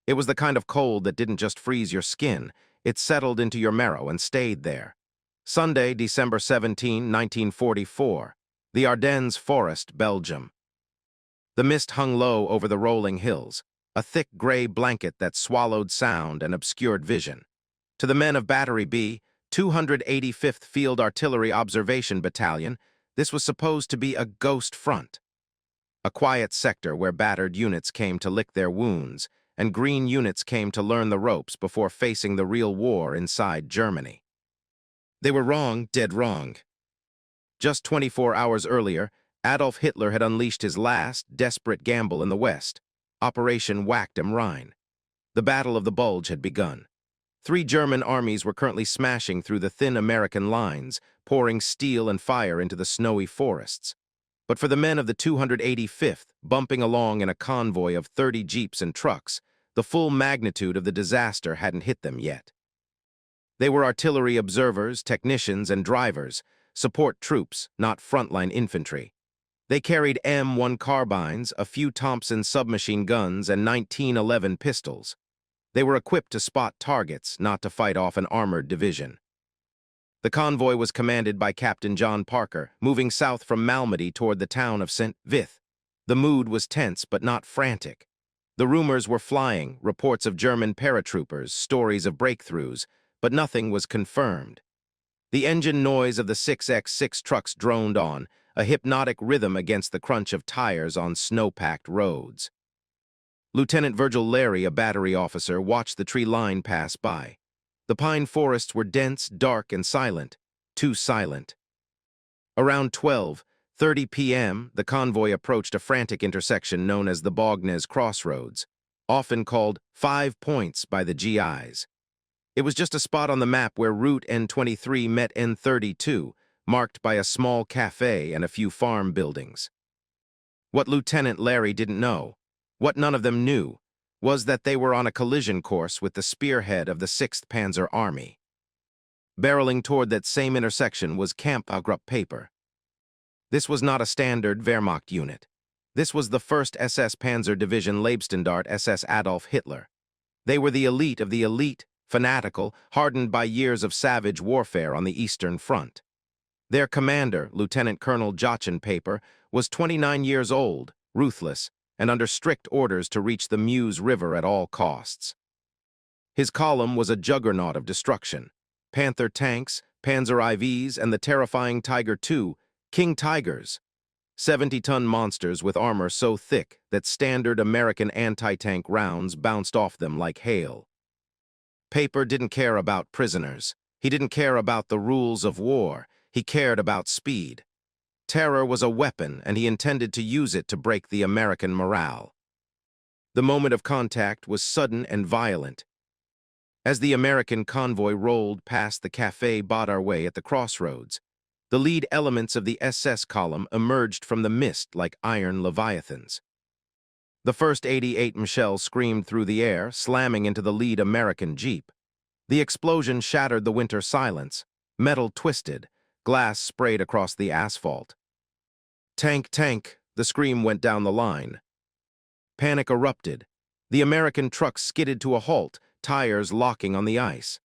It was the kind of cold that didn't just freeze your skin, it settled into your marrow and stayed there. Sunday, December 17, 1944. The Ardennes Forest, Belgium. The mist hung low over the rolling hills, a thick gray blanket that swallowed sound and obscured vision. To the men of Battery B, 285th Field Artillery Observation Battalion, this was supposed to be a ghost front. A quiet sector where battered units came to lick their wounds, and green units came to learn the ropes before facing the real war inside Germany. They were wrong, dead wrong. Just 24 hours earlier, Adolf Hitler had unleashed his last, desperate gamble in the West, Operation Whacked 'em Rhine. The Battle of the Bulge had begun. 3 German armies were currently smashing through the thin American lines, pouring steel and fire into the snowy forests. But for the men of the 285th, bumping along in a convoy of 30 jeeps and trucks, the full magnitude of the disaster hadn't hit them yet. They were artillery observers, technicians, and drivers, support troops, not frontline infantry. They carried M1 carbines, a few Thompson submachine guns, and 1911 pistols. They were equipped to spot targets, not to fight off an armored division. The convoy was commanded by Captain John Parker, moving south from Malmedy toward the town of St. Vith. The mood was tense but not frantic. The rumors were flying, reports of German paratroopers, stories of breakthroughs, but nothing was confirmed. The engine noise of the 6x6 trucks droned on, a hypnotic rhythm against the crunch of tires on snow-packed roads. Lieutenant Virgil Larry, a battery officer, watched the tree line pass by. The pine forests were dense, dark, and silent, too silent. Around 12:30 p.m., the convoy approached a frantic intersection known as the Bognes Crossroads, often called 5 Points by the GIs. It was just a spot on the map where Route N23 met N32, marked by a small cafe and a few farm buildings. What Lieutenant Larry didn't know, what none of them knew, was that they were on a collision course with the spearhead of the 6th Panzer Army. Barreling toward that same intersection was Kampfgruppe Peiper. This was not a standard Wehrmacht unit. This was the 1st SS Panzer Division Leibstandarte SS Adolf Hitler. They were the elite of the elite, fanatical, hardened by years of savage warfare on the Eastern Front. Their commander, Lieutenant Colonel Joachim Peiper, was 29 years old, ruthless, and under strict orders to reach the Meuse River at all costs. His column was a juggernaut of destruction. Panther tanks, Panzer IVs, and the terrifying Tiger II, King Tigers. 70-ton monsters with armor so thick that standard American anti-tank rounds bounced off them like hail. Peiper didn't care about prisoners. He didn't care about the rules of war. He cared about speed. Terror was a weapon, and he intended to use it to break the American morale. The moment of contact was sudden and violent. As the American convoy rolled past the Café Baudarway at the crossroads, the lead elements of the SS column emerged from the mist like iron leviathans. The first 88 shells screamed through the air, slamming into the lead American jeep. The explosion shattered the winter silence. Metal twisted. Glass sprayed across the asphalt. Tank, tank, the scream went down the line. Panic erupted. The American trucks skidded to a halt, tires locking on the ice.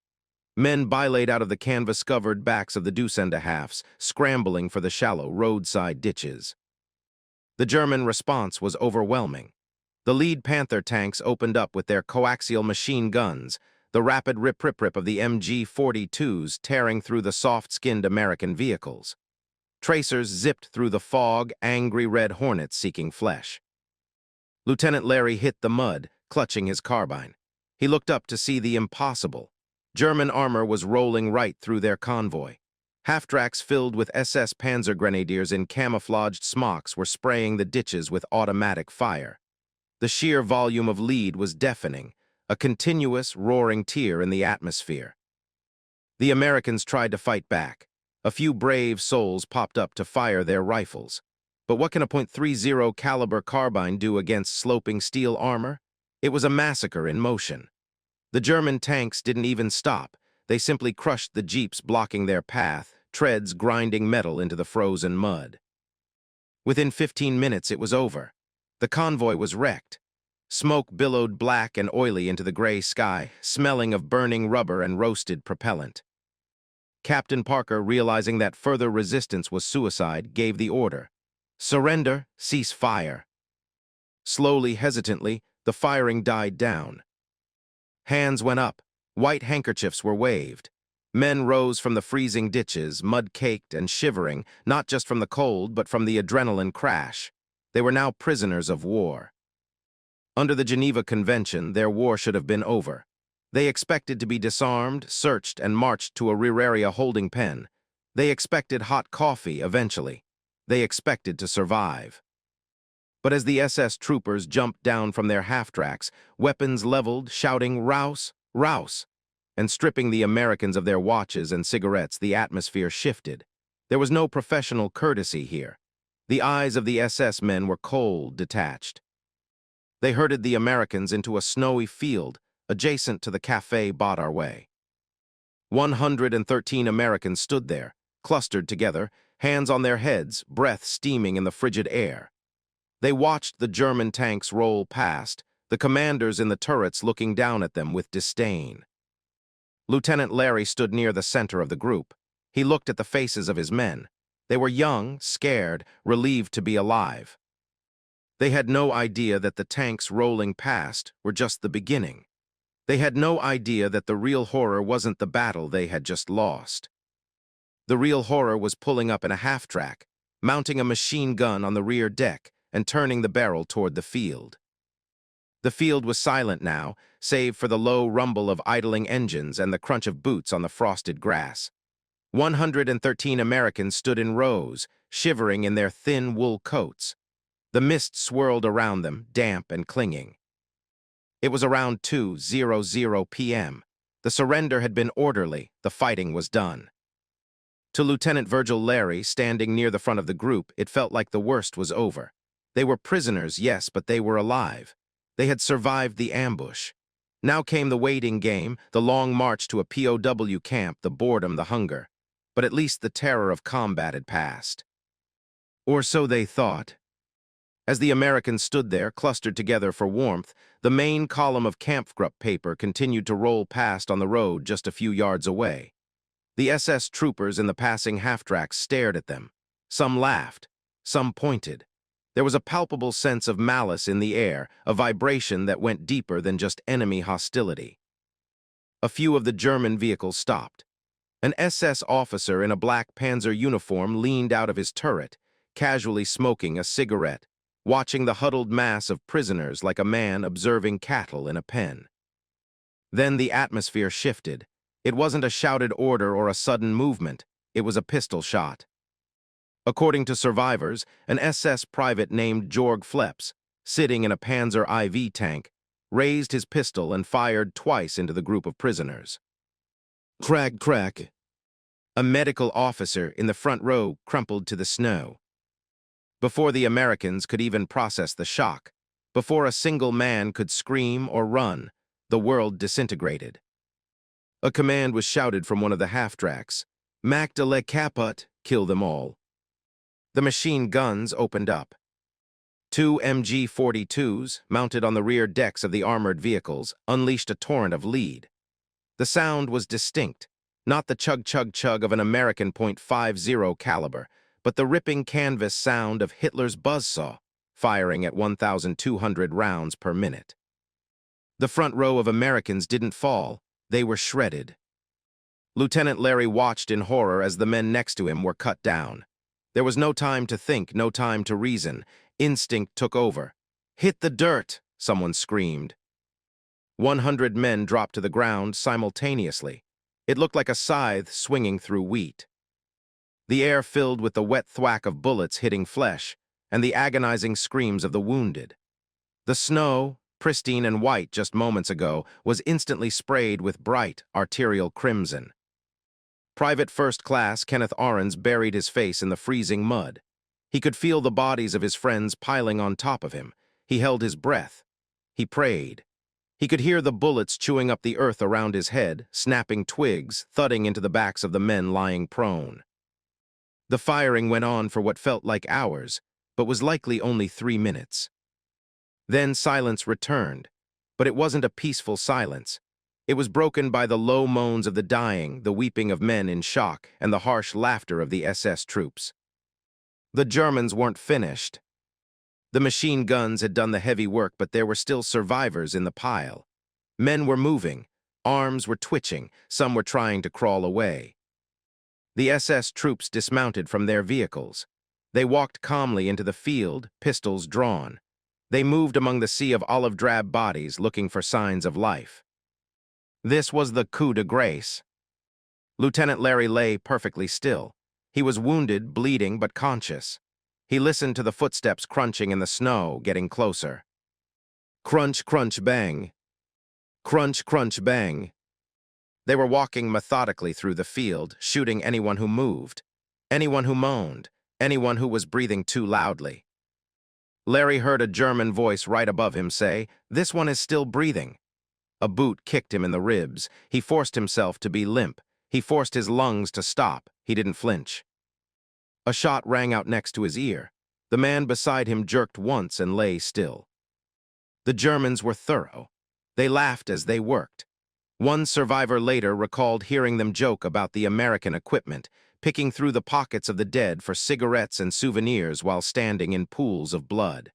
Men belayed out of the canvas-covered backs of the Dussenderhafs, scrambling for the shallow roadside ditches. The German response was overwhelming. The lead Panther tanks opened up with their coaxial machine guns, the rapid rip-rip-rip of the MG-42s tearing through the soft-skinned American vehicles. Tracers zipped through the fog, angry red hornets seeking flesh. Lieutenant Larry hit the mud, clutching his carbine. He looked up to see the impossible. German armor was rolling right through their convoy. Half-tracks filled with SS Panzer Grenadiers in camouflaged smocks were spraying the ditches with automatic fire. The sheer volume of lead was deafening, a continuous, roaring tear in the atmosphere. The Americans tried to fight back. A few brave souls popped up to fire their rifles. But what can a .30 caliber carbine do against sloping steel armor? It was a massacre in motion. The German tanks didn't even stop. They simply crushed the jeeps blocking their path, treads grinding metal into the frozen mud. Within 15 minutes, it was over. The convoy was wrecked. Smoke billowed black and oily into the gray sky, smelling of burning rubber and roasted propellant. Captain Parker, realizing that further resistance was suicide, gave the order. Surrender, cease fire. Slowly, hesitantly, the firing died down. Hands went up. White handkerchiefs were waved. Men rose from the freezing ditches, mud-caked and shivering, not just from the cold, but from the adrenaline crash. They were now prisoners of war. Under the Geneva Convention, their war should have been over. They expected to be disarmed, searched, and marched to a rear area holding pen. They expected hot coffee eventually. They expected to survive. But as the SS troopers jumped down from their half-tracks, weapons leveled, shouting, "Raus! Raus!" and stripping the Americans of their watches and cigarettes, the atmosphere shifted. There was no professional courtesy here. The eyes of the SS men were cold, detached. They herded the Americans into a snowy field adjacent to the Café Bought Our Way. 113 Americans stood there, clustered together, hands on their heads, breath steaming in the frigid air. They watched the German tanks roll past, the commanders in the turrets looking down at them with disdain. Lieutenant Larry stood near the center of the group. He looked at the faces of his men. They were young, scared, relieved to be alive. They had no idea that the tanks rolling past were just the beginning. They had no idea that the real horror wasn't the battle they had just lost. The real horror was pulling up in a half-track, mounting a machine gun on the rear deck, and turning the barrel toward the field. The field was silent now, save for the low rumble of idling engines and the crunch of boots on the frosted grass. 113 Americans stood in rows, shivering in their thin wool coats. The mist swirled around them, damp and clinging. It was around 2:00 p.m. The surrender had been orderly, the fighting was done. To Lieutenant Virgil Larry, standing near the front of the group, it felt like the worst was over. They were prisoners, yes, but they were alive. They had survived the ambush. Now came the waiting game, the long march to a POW camp, the boredom, the hunger. But at least the terror of combat had passed. Or so they thought. As the Americans stood there, clustered together for warmth, the main column of Kampfgruppe Peiper continued to roll past on the road just a few yards away. The SS troopers in the passing half-tracks stared at them. Some laughed. Some pointed. There was a palpable sense of malice in the air, a vibration that went deeper than just enemy hostility. A few of the German vehicles stopped. An SS officer in a black Panzer uniform leaned out of his turret, casually smoking a cigarette, watching the huddled mass of prisoners like a man observing cattle in a pen. Then the atmosphere shifted. It wasn't a shouted order or a sudden movement. It was a pistol shot. According to survivors, an SS private named Georg Fleps, sitting in a Panzer IV tank, raised his pistol and fired twice into the group of prisoners. Crack, crack. A medical officer in the front row crumpled to the snow. Before the Americans could even process the shock, before a single man could scream or run, the world disintegrated. A command was shouted from one of the half-tracks. "Mac de le caput, kill them all." The machine guns opened up. 2 MG-42s, mounted on the rear decks of the armored vehicles, unleashed a torrent of lead. The sound was distinct, not the chug-chug-chug of an American .50 caliber, but the ripping canvas sound of Hitler's buzzsaw, firing at 1,200 rounds per minute. The front row of Americans didn't fall, they were shredded. Lieutenant Larry watched in horror as the men next to him were cut down. There was no time to think, no time to reason. Instinct took over. "Hit the dirt!" someone screamed. 100 men dropped to the ground simultaneously. It looked like a scythe swinging through wheat. The air filled with the wet thwack of bullets hitting flesh and the agonizing screams of the wounded. The snow, pristine and white just moments ago, was instantly sprayed with bright arterial crimson. Private First Class Kenneth Ahrens buried his face in the freezing mud. He could feel the bodies of his friends piling on top of him. He held his breath. He prayed. He could hear the bullets chewing up the earth around his head, snapping twigs, thudding into the backs of the men lying prone. The firing went on for what felt like hours, but was likely only 3 minutes. Then silence returned, but it wasn't a peaceful silence. It was broken by the low moans of the dying, the weeping of men in shock, and the harsh laughter of the SS troops. The Germans weren't finished. The machine guns had done the heavy work, but there were still survivors in the pile. Men were moving, arms were twitching, some were trying to crawl away. The SS troops dismounted from their vehicles. They walked calmly into the field, pistols drawn. They moved among the sea of olive-drab bodies, looking for signs of life. This was the coup de grace. Lieutenant Larry lay perfectly still. He was wounded, bleeding, but conscious. He listened to the footsteps crunching in the snow, getting closer. Crunch, crunch, bang. Crunch, crunch, bang. They were walking methodically through the field, shooting anyone who moved, anyone who moaned, anyone who was breathing too loudly. Larry heard a German voice right above him say, "This one is still breathing." A boot kicked him in the ribs. He forced himself to be limp. He forced his lungs to stop. He didn't flinch. A shot rang out next to his ear. The man beside him jerked once and lay still. The Germans were thorough. They laughed as they worked. One survivor later recalled hearing them joke about the American equipment, picking through the pockets of the dead for cigarettes and souvenirs while standing in pools of blood.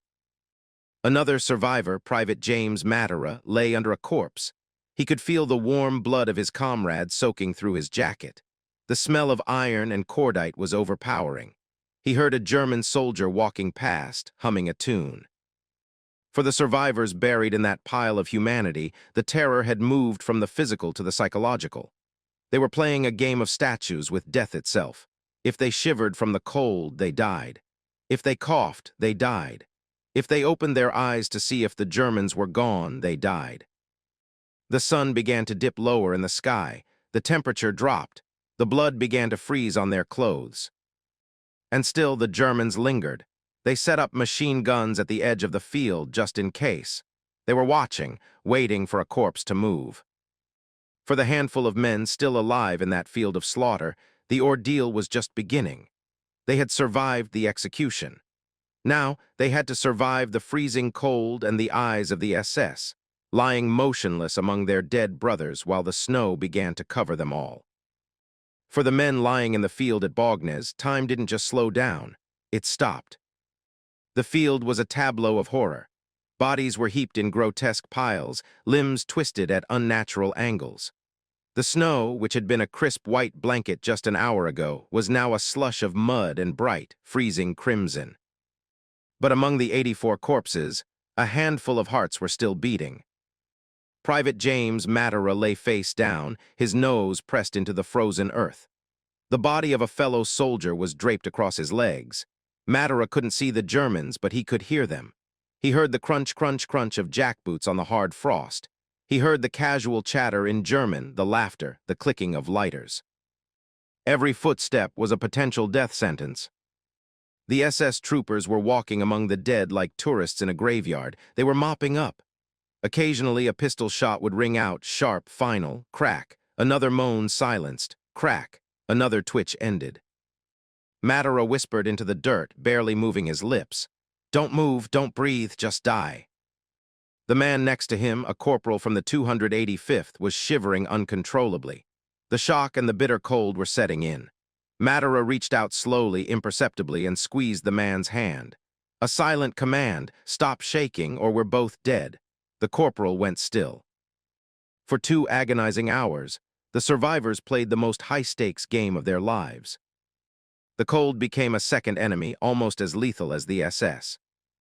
Another survivor, Private James Mattera, lay under a corpse. He could feel the warm blood of his comrade soaking through his jacket. The smell of iron and cordite was overpowering. He heard a German soldier walking past, humming a tune. For the survivors buried in that pile of humanity, the terror had moved from the physical to the psychological. They were playing a game of statues with death itself. If they shivered from the cold, they died. If they coughed, they died. If they opened their eyes to see if the Germans were gone, they died. The sun began to dip lower in the sky. The temperature dropped. The blood began to freeze on their clothes. And still the Germans lingered. They set up machine guns at the edge of the field just in case. They were watching, waiting for a corpse to move. For the handful of men still alive in that field of slaughter, the ordeal was just beginning. They had survived the execution. Now they had to survive the freezing cold and the eyes of the SS, lying motionless among their dead brothers while the snow began to cover them all. For the men lying in the field at Bognes, time didn't just slow down, it stopped. The field was a tableau of horror. Bodies were heaped in grotesque piles, limbs twisted at unnatural angles. The snow, which had been a crisp white blanket just an hour ago, was now a slush of mud and bright, freezing crimson. But among the 84 corpses, a handful of hearts were still beating. Private James Mattera lay face down, his nose pressed into the frozen earth. The body of a fellow soldier was draped across his legs. Mattera couldn't see the Germans, but he could hear them. He heard the crunch, crunch, crunch of jackboots on the hard frost. He heard the casual chatter in German, the laughter, the clicking of lighters. Every footstep was a potential death sentence. The SS troopers were walking among the dead like tourists in a graveyard. They were mopping up. Occasionally, a pistol shot would ring out, sharp, final, crack. Another moan silenced, crack. Another twitch ended. Mattera whispered into the dirt, barely moving his lips. "Don't move, don't breathe, just die." The man next to him, a corporal from the 285th, was shivering uncontrollably. The shock and the bitter cold were setting in. Mattera reached out slowly, imperceptibly, and squeezed the man's hand. A silent command, "Stop shaking, or we're both dead." The corporal went still. For 2 agonizing hours, the survivors played the most high-stakes game of their lives. The cold became a second enemy, almost as lethal as the SS.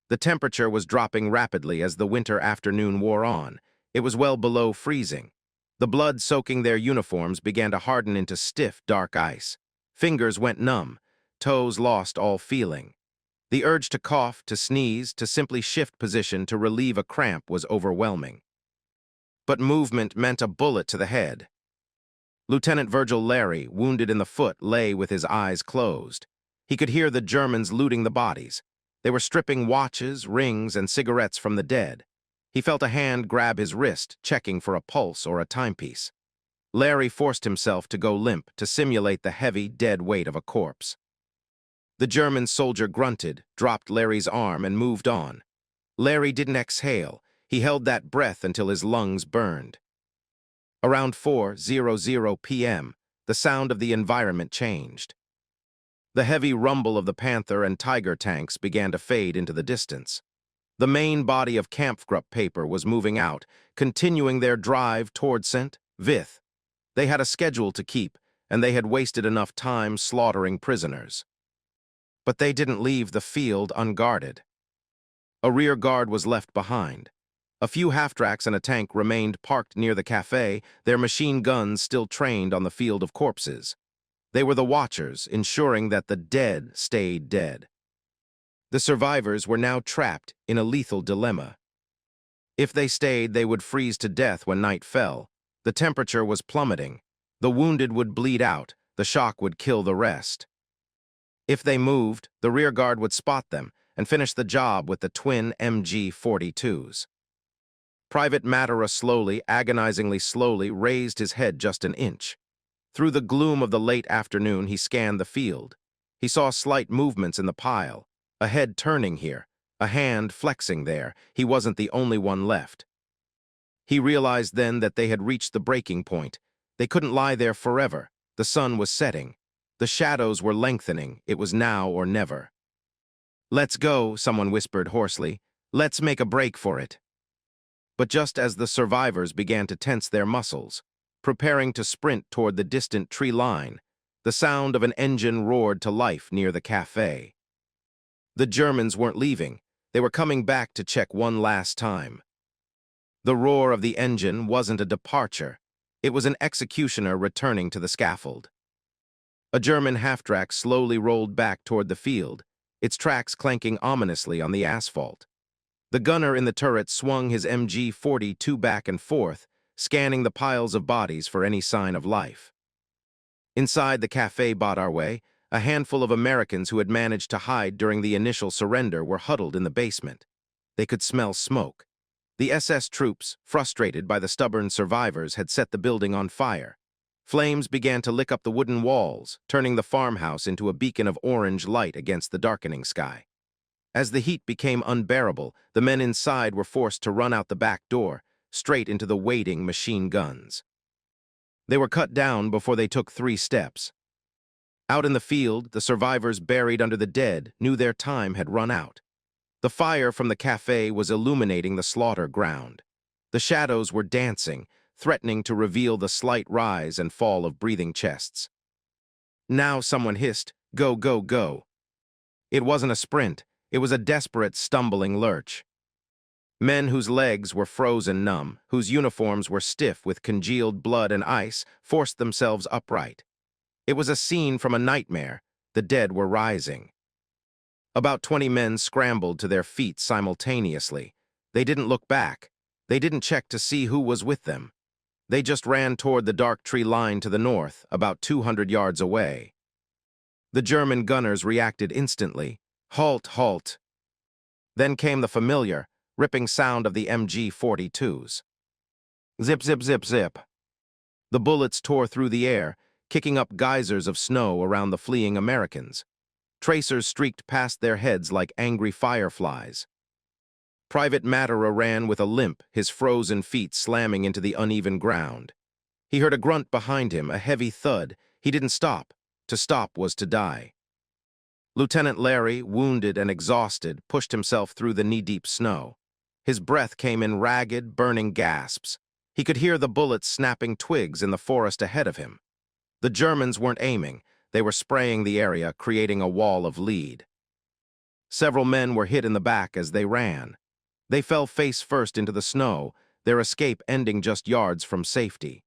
The temperature was dropping rapidly as the winter afternoon wore on. It was well below freezing. The blood soaking their uniforms began to harden into stiff, dark ice. Fingers went numb. Toes lost all feeling. The urge to cough, to sneeze, to simply shift position to relieve a cramp was overwhelming. But movement meant a bullet to the head. Lieutenant Virgil Larry, wounded in the foot, lay with his eyes closed. He could hear the Germans looting the bodies. They were stripping watches, rings, and cigarettes from the dead. He felt a hand grab his wrist, checking for a pulse or a timepiece. Larry forced himself to go limp to simulate the heavy, dead weight of a corpse. The German soldier grunted, dropped Larry's arm, and moved on. Larry didn't exhale. He held that breath until his lungs burned. Around 4:00 p.m., the sound of the environment changed. The heavy rumble of the Panther and Tiger tanks began to fade into the distance. The main body of Kampfgruppe Peiper was moving out, continuing their drive toward St. Vith. They had a schedule to keep, and they had wasted enough time slaughtering prisoners. But they didn't leave the field unguarded. A rear guard was left behind. A few half-tracks and a tank remained parked near the cafe, their machine guns still trained on the field of corpses. They were the watchers, ensuring that the dead stayed dead. The survivors were now trapped in a lethal dilemma. If they stayed, they would freeze to death when night fell. The temperature was plummeting. The wounded would bleed out. The shock would kill the rest. If they moved, the rear guard would spot them and finish the job with the twin MG-42s. Private Massacre slowly, agonizingly slowly, raised his head just an inch. Through the gloom of the late afternoon, he scanned the field. He saw slight movements in the pile, a head turning here, a hand flexing there. He wasn't the only one left. He realized then that they had reached the breaking point. They couldn't lie there forever. The sun was setting. The shadows were lengthening. It was now or never. "Let's go," someone whispered hoarsely. "Let's make a break for it." But just as the survivors began to tense their muscles, preparing to sprint toward the distant tree line, the sound of an engine roared to life near the cafe. The Germans weren't leaving. They were coming back to check one last time. The roar of the engine wasn't a departure. It was an executioner returning to the scaffold. A German half-track slowly rolled back toward the field, its tracks clanking ominously on the asphalt. The gunner in the turret swung his MG-42 back and forth, scanning the piles of bodies for any sign of life. Inside the Café Bottarway, a handful of Americans who had managed to hide during the initial surrender were huddled in the basement. They could smell smoke. The SS troops, frustrated by the stubborn survivors, had set the building on fire. Flames began to lick up the wooden walls, turning the farmhouse into a beacon of orange light against the darkening sky. As the heat became unbearable, the men inside were forced to run out the back door, straight into the waiting machine guns. They were cut down before they took 3 steps. Out in the field, the survivors buried under the dead knew their time had run out. The fire from the cafe was illuminating the slaughter ground. The shadows were dancing, threatening to reveal the slight rise and fall of breathing chests. Now someone hissed, "Go, go, go." It wasn't a sprint. It was a desperate, stumbling lurch. Men whose legs were frozen numb, whose uniforms were stiff with congealed blood and ice, forced themselves upright. It was a scene from a nightmare. The dead were rising. About 20 men scrambled to their feet simultaneously. They didn't look back. They didn't check to see who was with them. They just ran toward the dark tree line to the north, about 200 yards away. The German gunners reacted instantly. "Halt, halt." Then came the familiar, ripping sound of the MG-42s. Zip, zip, zip, zip. The bullets tore through the air, kicking up geysers of snow around the fleeing Americans. Tracers streaked past their heads like angry fireflies. Private Massacre ran with a limp, his frozen feet slamming into the uneven ground. He heard a grunt behind him, a heavy thud. He didn't stop. To stop was to die. Lieutenant Larry, wounded and exhausted, pushed himself through the knee-deep snow. His breath came in ragged, burning gasps. He could hear the bullets snapping twigs in the forest ahead of him. The Germans weren't aiming. They were spraying the area, creating a wall of lead. Several men were hit in the back as they ran. They fell face first into the snow, their escape ending just yards from safety.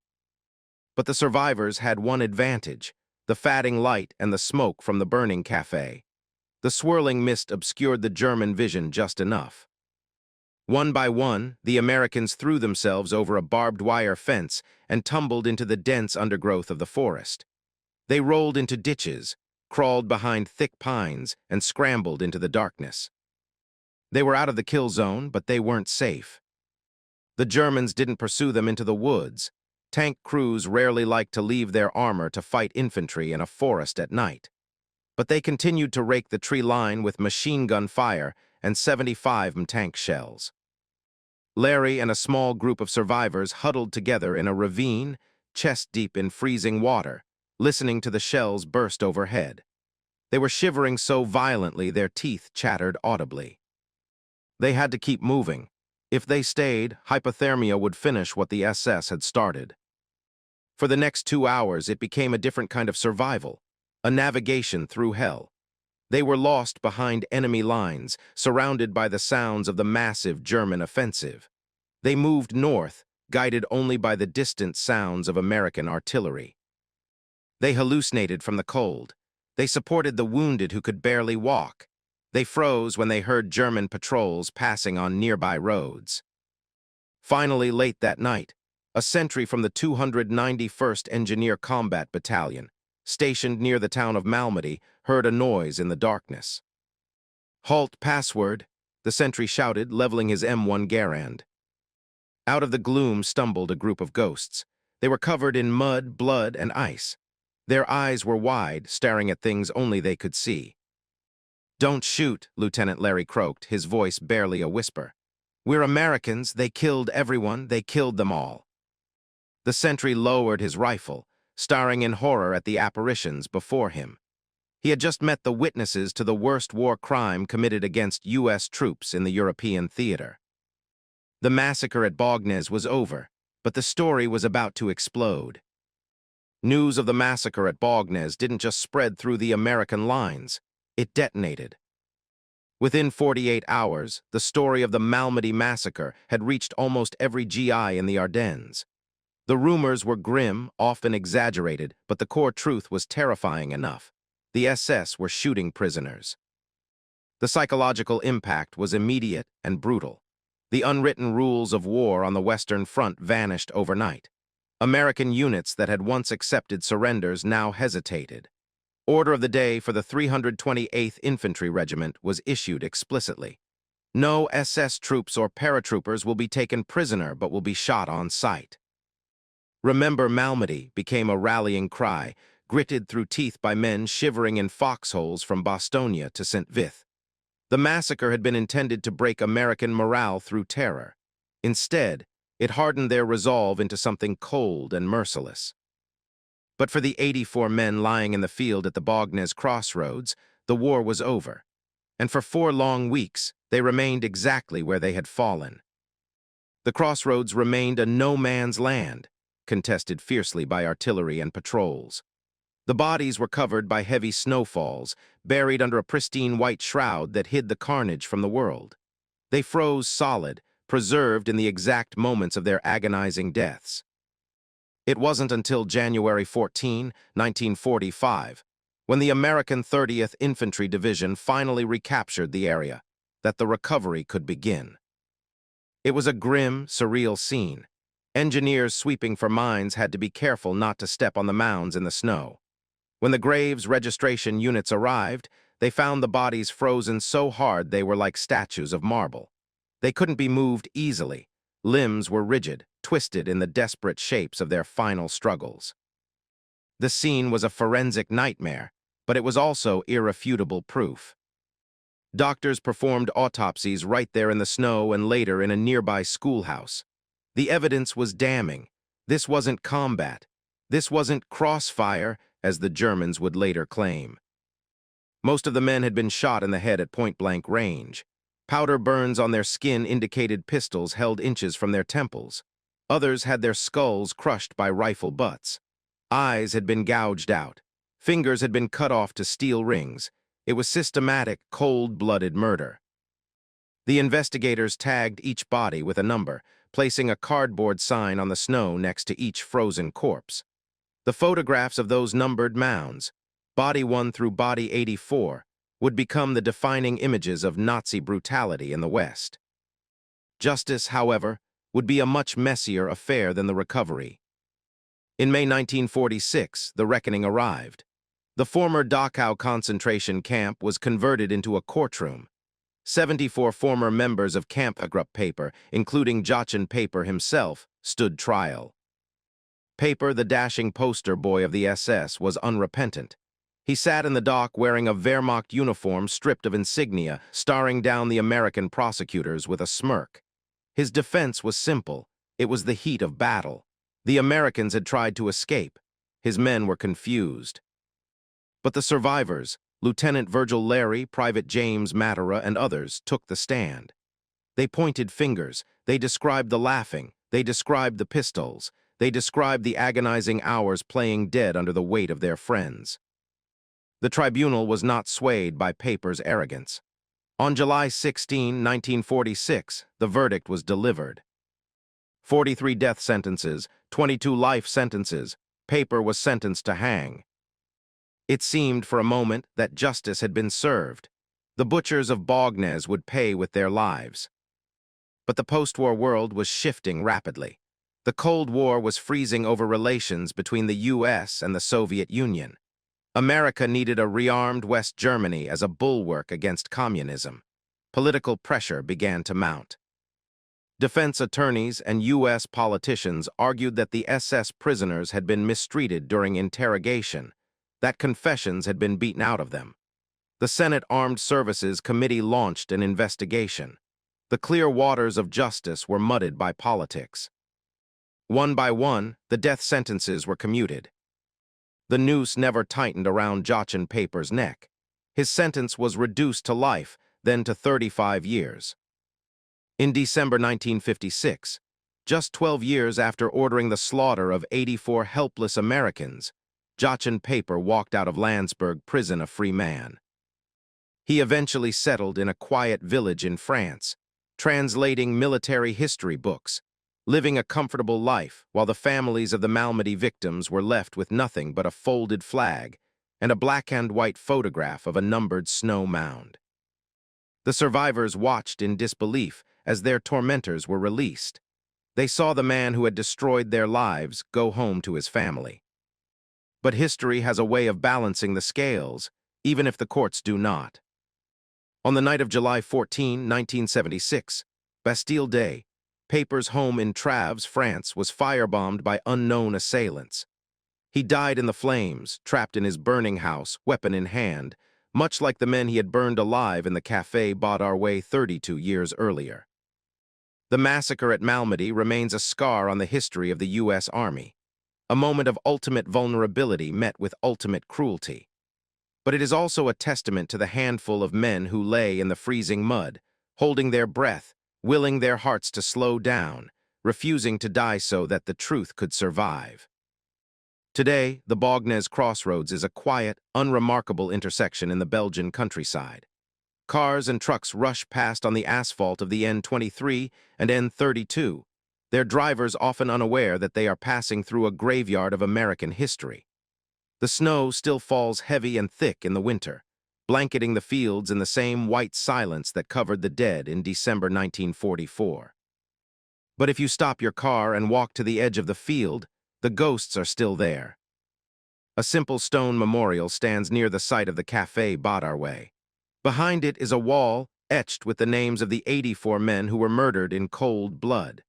But the survivors had one advantage: the fading light and the smoke from the burning cafe. The swirling mist obscured the German vision just enough. One by one, the Americans threw themselves over a barbed wire fence and tumbled into the dense undergrowth of the forest. They rolled into ditches, crawled behind thick pines, and scrambled into the darkness. They were out of the kill zone, but they weren't safe. The Germans didn't pursue them into the woods. Tank crews rarely liked to leave their armor to fight infantry in a forest at night. But they continued to rake the tree line with machine gun fire and 75 tank shells. Larry and a small group of survivors huddled together in a ravine, chest-deep in freezing water, listening to the shells burst overhead. They were shivering so violently their teeth chattered audibly. They had to keep moving. If they stayed, hypothermia would finish what the SS had started. For the next 2 hours, it became a different kind of survival, a navigation through hell. They were lost behind enemy lines, surrounded by the sounds of the massive German offensive. They moved north, guided only by the distant sounds of American artillery. They hallucinated from the cold. They supported the wounded who could barely walk. They froze when they heard German patrols passing on nearby roads. Finally, late that night, a sentry from the 291st Engineer Combat Battalion, stationed near the town of Malmedy, heard a noise in the darkness. "Halt, password," the sentry shouted, leveling his M1 Garand. Out of the gloom stumbled a group of ghosts. They were covered in mud, blood, and ice. Their eyes were wide, staring at things only they could see. "Don't shoot," Lieutenant Larry croaked, his voice barely a whisper. "We're Americans. They killed everyone. They killed them all." The sentry lowered his rifle, staring in horror at the apparitions before him. He had just met the witnesses to the worst war crime committed against U.S. troops in the European theater. The massacre at Bognes was over, but the story was about to explode. News of the massacre at Bognes didn't just spread through the American lines, it detonated. Within 48 hours, the story of the Malmedy Massacre had reached almost every GI in the Ardennes. The rumors were grim, often exaggerated, but the core truth was terrifying enough. The SS were shooting prisoners. The psychological impact was immediate and brutal. The unwritten rules of war on the Western Front vanished overnight. American units that had once accepted surrenders now hesitated. Order of the day for the 328th Infantry Regiment was issued explicitly. No SS troops or paratroopers will be taken prisoner but will be shot on sight. "Remember Malmedy" became a rallying cry, gritted through teeth by men shivering in foxholes from Bastogne to St. Vith. The massacre had been intended to break American morale through terror. Instead, it hardened their resolve into something cold and merciless. But for the 84 men lying in the field at the Bognes crossroads, the war was over. And for 4 long weeks, they remained exactly where they had fallen. The crossroads remained a no-man's land, contested fiercely by artillery and patrols. The bodies were covered by heavy snowfalls, buried under a pristine white shroud that hid the carnage from the world. They froze solid, preserved in the exact moments of their agonizing deaths. It wasn't until January 14, 1945, when the American 30th Infantry Division finally recaptured the area, that the recovery could begin. It was a grim, surreal scene. Engineers sweeping for mines had to be careful not to step on the mounds in the snow. When the graves registration units arrived, they found the bodies frozen so hard they were like statues of marble. They couldn't be moved easily. Limbs were rigid, twisted in the desperate shapes of their final struggles. The scene was a forensic nightmare, but it was also irrefutable proof. Doctors performed autopsies right there in the snow and later in a nearby schoolhouse. The evidence was damning. This wasn't combat. This wasn't crossfire, as the Germans would later claim. Most of the men had been shot in the head at point-blank range. Powder burns on their skin indicated pistols held inches from their temples. Others had their skulls crushed by rifle butts. Eyes had been gouged out. Fingers had been cut off to steel rings. It was systematic, cold-blooded murder. The investigators tagged each body with a number, placing a cardboard sign on the snow next to each frozen corpse. The photographs of those numbered mounds, Body 1 through Body 84, would become the defining images of Nazi brutality in the West. Justice, however, would be a much messier affair than the recovery. In May 1946, the reckoning arrived. The former Dachau concentration camp was converted into a courtroom. 74 former members of Kampfgruppe Peiper, including Joachim Peiper himself, stood trial. Peiper, the dashing poster boy of the SS, was unrepentant. He sat in the dock wearing a Wehrmacht uniform stripped of insignia, staring down the American prosecutors with a smirk. His defense was simple. It was the heat of battle. The Americans had tried to escape. His men were confused. But the survivors, Lieutenant Virgil Larry, Private James Matera, and others, took the stand. They pointed fingers. They described the laughing. They described the pistols. They described the agonizing hours playing dead under the weight of their friends. The tribunal was not swayed by Peiper's arrogance. On July 16, 1946, the verdict was delivered. 43 death sentences, 22 life sentences. Peiper was sentenced to hang. It seemed for a moment that justice had been served. The butchers of Baugnez would pay with their lives. But the post-war world was shifting rapidly. The Cold War was freezing over relations between the U.S. and the Soviet Union. America needed a rearmed West Germany as a bulwark against communism. Political pressure began to mount. Defense attorneys and U.S. politicians argued that the SS prisoners had been mistreated during interrogation, that confessions had been beaten out of them. The Senate Armed Services Committee launched an investigation. The clear waters of justice were muddied by politics. One by one, the death sentences were commuted. The noose never tightened around Joachim Peiper's neck. His sentence was reduced to life, then to 35 years. In December 1956, just 12 years after ordering the slaughter of 84 helpless Americans, Joachim Peiper walked out of Landsberg prison a free man. He eventually settled in a quiet village in France, translating military history books, living a comfortable life while the families of the Malmedy victims were left with nothing but a folded flag and a black-and-white photograph of a numbered snow mound. The survivors watched in disbelief as their tormentors were released. They saw the man who had destroyed their lives go home to his family. But history has a way of balancing the scales, even if the courts do not. On the night of July 14, 1976, Bastille Day, Peiper's home in Traves, France, was firebombed by unknown assailants. He died in the flames, trapped in his burning house, weapon in hand, much like the men he had burned alive in the Café Baudarway 32 years earlier. The massacre at Malmedy remains a scar on the history of the U.S. Army, a moment of ultimate vulnerability met with ultimate cruelty. But it is also a testament to the handful of men who lay in the freezing mud, holding their breath, willing their hearts to slow down, refusing to die so that the truth could survive. Today, the Baugnez crossroads is a quiet, unremarkable intersection in the Belgian countryside. Cars and trucks rush past on the asphalt of the N23 and N32, their drivers often unaware that they are passing through a graveyard of American history. The snow still falls heavy and thick in the winter, blanketing the fields in the same white silence that covered the dead in December 1944. But if you stop your car and walk to the edge of the field, the ghosts are still there. A simple stone memorial stands near the site of the Café Baudarway. Behind it is a wall etched with the names of the 84 men who were murdered in cold blood.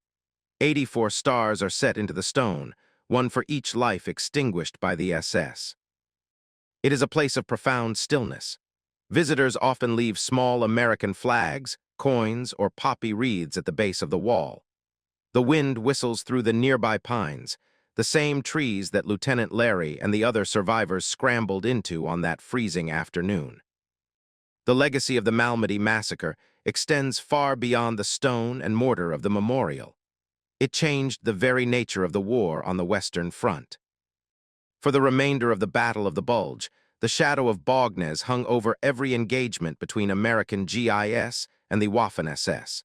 84 stars are set into the stone, one for each life extinguished by the SS. It is a place of profound stillness. Visitors often leave small American flags, coins, or poppy wreaths at the base of the wall. The wind whistles through the nearby pines, the same trees that Lieutenant Larry and the other survivors scrambled into on that freezing afternoon. The legacy of the Malmedy Massacre extends far beyond the stone and mortar of the memorial. It changed the very nature of the war on the Western Front. For the remainder of the Battle of the Bulge, the shadow of Baugnez hung over every engagement between American GIS and the Waffen-SS.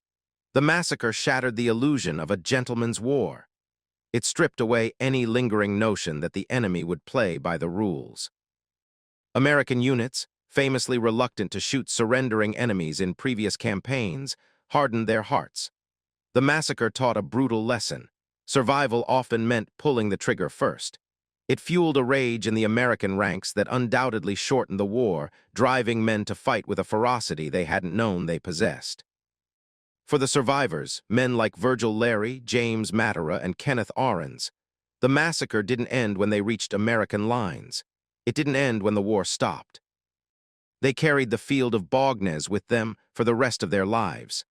The massacre shattered the illusion of a gentleman's war. It stripped away any lingering notion that the enemy would play by the rules. American units, famously reluctant to shoot surrendering enemies in previous campaigns, hardened their hearts. The massacre taught a brutal lesson. Survival often meant pulling the trigger first. It fueled a rage in the American ranks that undoubtedly shortened the war, driving men to fight with a ferocity they hadn't known they possessed. For the survivors, men like Virgil Larry, James Matera, and Kenneth Ahrens, the massacre didn't end when they reached American lines. It didn't end when the war stopped. They carried the field of Bognez with them for the rest of their lives.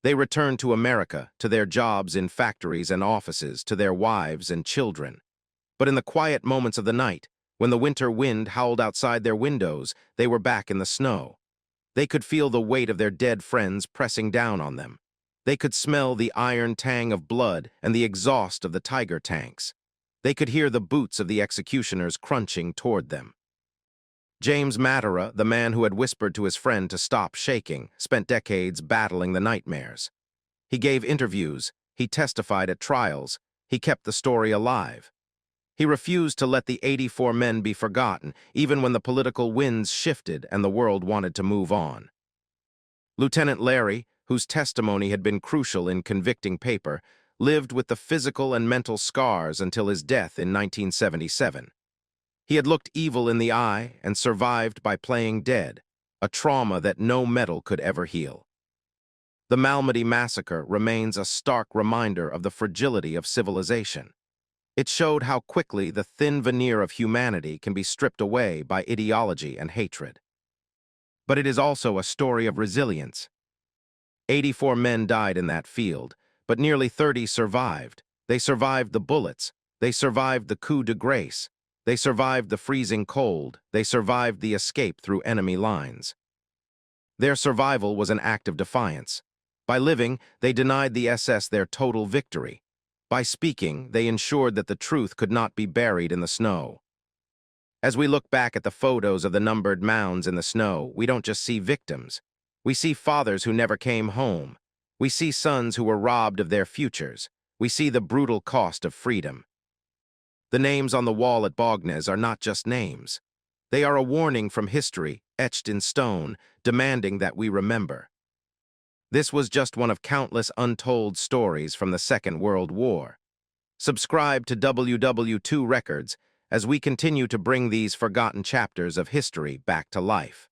They returned to America, to their jobs in factories and offices, to their wives and children. But in the quiet moments of the night, when the winter wind howled outside their windows, they were back in the snow. They could feel the weight of their dead friends pressing down on them. They could smell the iron tang of blood and the exhaust of the Tiger tanks. They could hear the boots of the executioners crunching toward them. James Matera, the man who had whispered to his friend to stop shaking, spent decades battling the nightmares. He gave interviews, he testified at trials, he kept the story alive. He refused to let the 84 men be forgotten, even when the political winds shifted and the world wanted to move on. Lieutenant Larry, whose testimony had been crucial in convicting Peiper, lived with the physical and mental scars until his death in 1977. He had looked evil in the eye and survived by playing dead, a trauma that no medal could ever heal. The Malmedy Massacre remains a stark reminder of the fragility of civilization. It showed how quickly the thin veneer of humanity can be stripped away by ideology and hatred. But it is also a story of resilience. 84 men died in that field, but nearly 30 survived. They survived the bullets. They survived the coup de grace. They survived the freezing cold. They survived the escape through enemy lines. Their survival was an act of defiance. By living, they denied the SS their total victory. By speaking, they ensured that the truth could not be buried in the snow. As we look back at the photos of the numbered mounds in the snow, we don't just see victims. We see fathers who never came home. We see sons who were robbed of their futures. We see the brutal cost of freedom. The names on the wall at Bognez are not just names. They are a warning from history, etched in stone, demanding that we remember. This was just one of countless untold stories from the Second World War. Subscribe to WW2 Records as we continue to bring these forgotten chapters of history back to life.